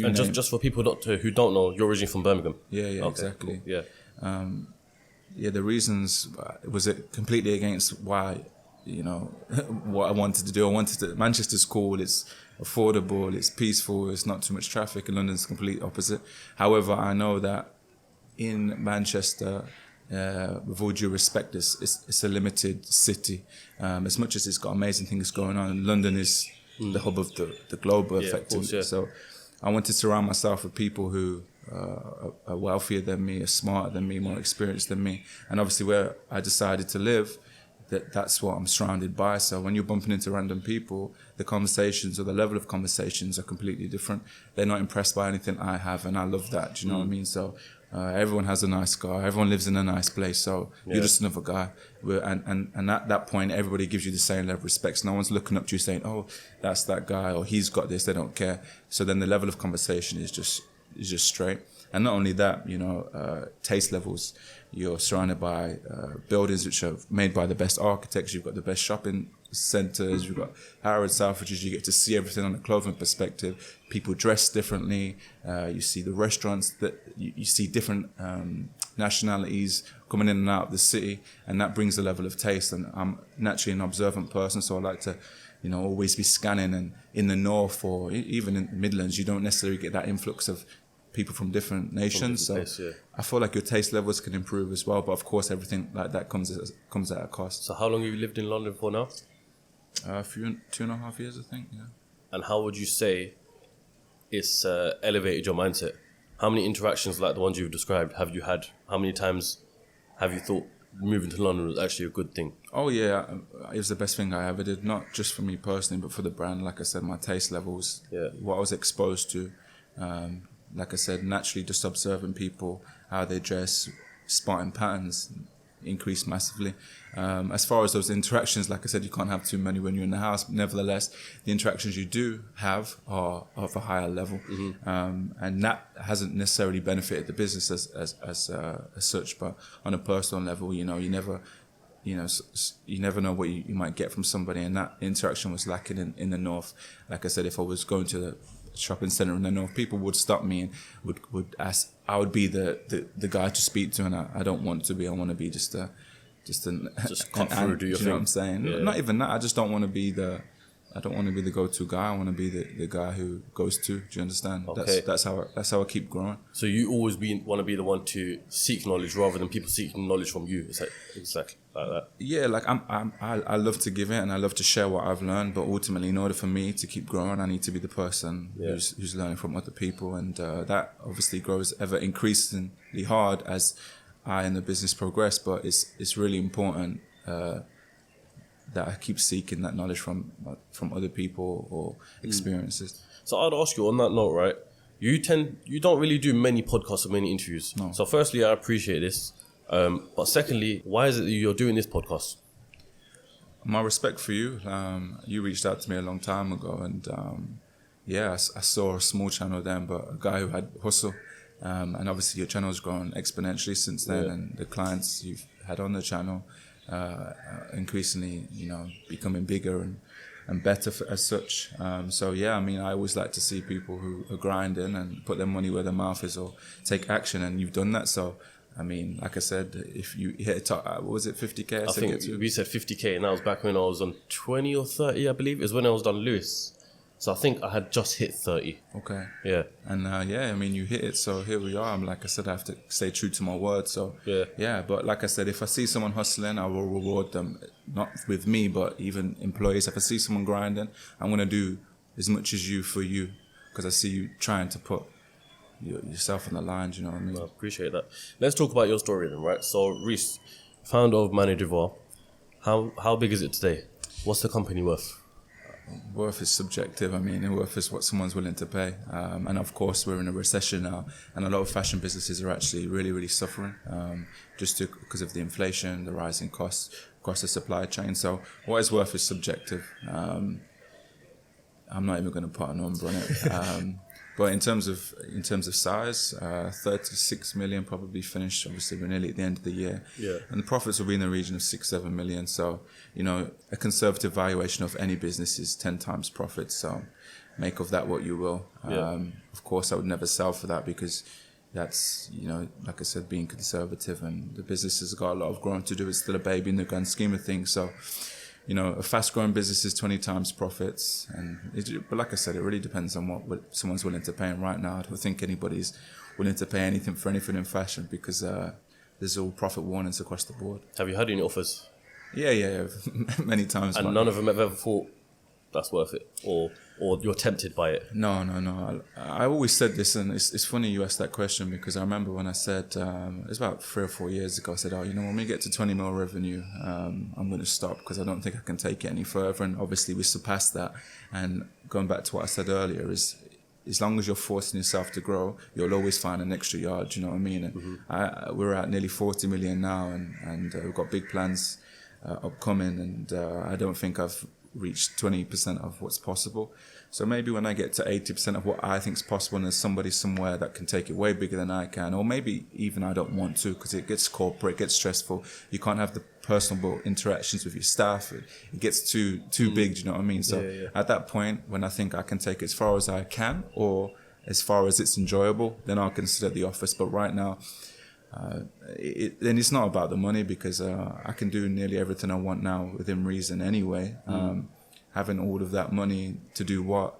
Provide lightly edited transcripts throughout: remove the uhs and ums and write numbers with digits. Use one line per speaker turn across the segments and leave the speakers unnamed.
And just for people who don't know, you're originally from Birmingham.
Yeah,
Okay,
exactly.
Cool. Yeah.
The reasons was it completely against why, what I wanted to do. Manchester's cool, it's affordable, it's peaceful, it's not too much traffic, and London's the complete opposite. However, I know that in Manchester, with all due respect, it's a limited city. As much as it's got amazing things going on, London is the hub of the globe, effectively.
Course,
So I wanted to surround myself with people who are wealthier than me, are smarter than me, more experienced than me. And obviously where I decided to live, that's what I'm surrounded by. So when you're bumping into random people, the conversations or the level of conversations are completely different. They're not impressed by anything I have, and I love that. Do you know what I mean? So everyone has a nice car, everyone lives in a nice place, so you're just another guy. And at that point, everybody gives you the same level of respect. So no one's looking up to you saying, oh, that's that guy, or he's got this, they don't care. So then the level of conversation is just straight. And not only that, taste levels. You're surrounded by buildings which are made by the best architects. You've got the best shopping centres. You've got Harrods, Selfridges. You get to see everything on a clothing perspective. People dress differently. You see the restaurants that you see different nationalities coming in and out of the city, and that brings a level of taste. And I'm naturally an observant person, so I like to, always be scanning. And in the north or even in the Midlands, you don't necessarily get that influx of people from different nations, I feel like your taste levels can improve as well. But of course, everything like that comes at a cost.
So how long have you lived in London for now?
2.5 years, I think. Yeah.
And how would you say it's elevated your mindset? How many interactions like the ones you've described have you had? How many times have you thought moving to London was actually a good thing?
Oh yeah, it was the best thing I ever did. Not just for me personally, but for the brand. Like I said, my taste levels, what I was exposed to. Like I said, naturally just observing people, how they dress, spotting patterns increased massively. As far as those interactions, like I said, you can't have too many when you're in the house. Nevertheless, the interactions you do have are of a higher level. And that hasn't necessarily benefited the business as such, but on a personal level, you never know what you might get from somebody, and that interaction was lacking in the north. Like I said, if I was going to the shopping centre in the north, people would stop me and would ask. I would be the guy to speak to, and I don't want to be. I want to be just cut
through, do your thing.
You know what I'm saying?
Yeah.
Not even that. I just don't want to be the go-to guy. I want to be the guy who goes to. Do you understand?
Okay.
That's how I keep growing.
So you always want to be the one to seek knowledge rather than people seeking knowledge from you. It's like exactly like that.
Yeah, like I love to give it, and I love to share what I've learned. But ultimately, in order for me to keep growing, I need to be the person who's learning from other people, and that obviously grows ever increasingly hard as I and the business progress. But it's really important that I keep seeking that knowledge from other people or experiences.
So I'd ask you on that note, right? You don't really do many podcasts or many interviews.
No.
So firstly, I appreciate this. But secondly, why is it that you're doing this podcast?
My respect for you. You reached out to me a long time ago, and I saw a small channel then, but a guy who had hustle. And obviously your channel's grown exponentially since then, and the clients you've had on the channel increasingly, becoming bigger and better as such. I always like to see people who are grinding and put their money where their mouth is or take action, and you've done that. So, like I said, if you hit a top, what was it, 50K?
I think we said 50K, and that was back when I was on 20 or 30, I believe. It was when I was done Lewis. So I think I had just hit 30.
Okay.
Yeah.
And you hit it, so here we are. Like I said, I have to stay true to my word. So but like I said, if I see someone hustling, I will reward them. Not with me, but even employees. If I see someone grinding, I'm gonna do as much as you for you, because I see you trying to put yourself on the line. Do you know what I mean?
I appreciate that. Let's talk about your story then, right? So Reece, founder of Maniere, Voir, how big is it today? What's the company worth?
Worth is subjective. Worth is what someone's willing to pay. And of course, we're in a recession now, and a lot of fashion businesses are actually really, really suffering because of the inflation, the rising costs across the supply chain. So what is worth is subjective. I'm not even going to put a number on it. But in terms of size, 36 million probably finished. Obviously, we're nearly at the end of the year.
Yeah.
And the profits will be in the region of 6-7 million. So, a conservative valuation of any business is 10 times profit. So, make of that what you will.
Yeah.
Of course, I would never sell for that because that's, like I said, being conservative, and the business has got a lot of growing to do. It's still a baby in the grand scheme of things. So, a fast-growing business is 20 times profits. But like I said, it really depends on what someone's willing to pay. And right now, I don't think anybody's willing to pay anything for anything in fashion because there's all profit warnings across the board.
Have you had any offers?
Yeah. Many times.
And none of them have ever thought that's worth it, or you're tempted by it?
No. I always said this, and it's funny you asked that question because I remember when I said, it was about 3 or 4 years ago, I said, when we get to 20 mil revenue, I'm going to stop because I don't think I can take it any further. And obviously we surpassed that. And going back to what I said earlier is, as long as you're forcing yourself to grow, you'll always find an extra yard, you know what I mean? And we're at nearly 40 million now, and we've got big plans upcoming, and I don't think I've reached 20% of what's possible. So maybe when I get to 80% of what I think is possible, and there's somebody somewhere that can take it way bigger than I can, or maybe even I don't want to because it gets corporate, it gets stressful. You can't have the personal interactions with your staff. It gets too big, do you know what I mean? So at that point, when I think I can take it as far as I can, or as far as it's enjoyable, then I'll consider the office. But right now, then it's not about the money because I can do nearly everything I want now within reason anyway. Having all of that money to do what?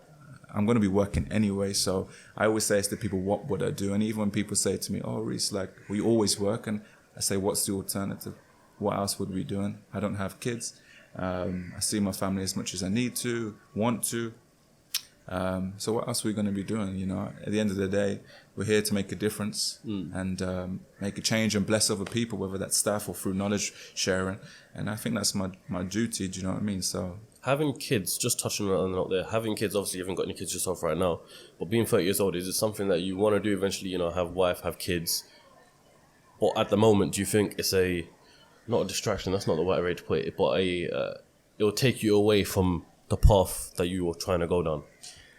I'm going to be working anyway. So I always say to people, what would I do? And even when people say to me, oh, Reece, like, we always work. And I say, what's the alternative? What else would we be doing? I don't have kids. I see my family as much as I need to, want to. So what else are we going to be doing? At the end of the day, we're here to make a difference and make a change and bless other people, whether that's staff or through knowledge sharing. And I think that's my duty. Do you know what I mean? So
having kids, just touching on that there, having kids, obviously you haven't got any kids yourself right now, but being 30 years old, is it something that you want to do eventually, have wife, have kids? But at the moment, do you think it's not a distraction, that's not the right way to put it, but it'll take you away from the path that you were trying to go down?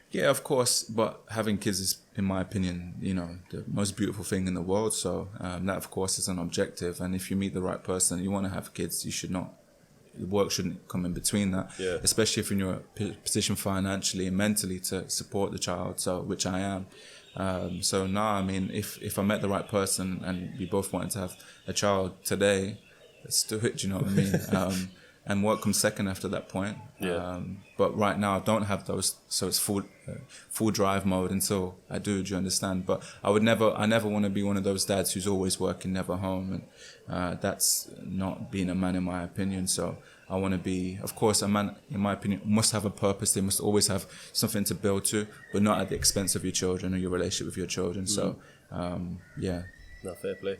Yeah, of course, but having kids is, in my opinion, the most beautiful thing in the world. So that, of course, is an objective. And if you meet the right person and you want to have kids, the work shouldn't come in between that, especially if you're in a position financially and mentally to support the child, which I am. So now, I mean, if I met the right person and we both wanted to have a child today, let's do it, do you know what I mean? And work comes second after that point. But right now I don't have those, so it's full drive mode until I do you understand? But I never want to be one of those dads who's always working, never home, and that's not being a man in my opinion. So I want to be, of course, a man in my opinion must have a purpose. They must always have something to build to, but not at the expense of your children or your relationship with your children. So, yeah.
No, fair play.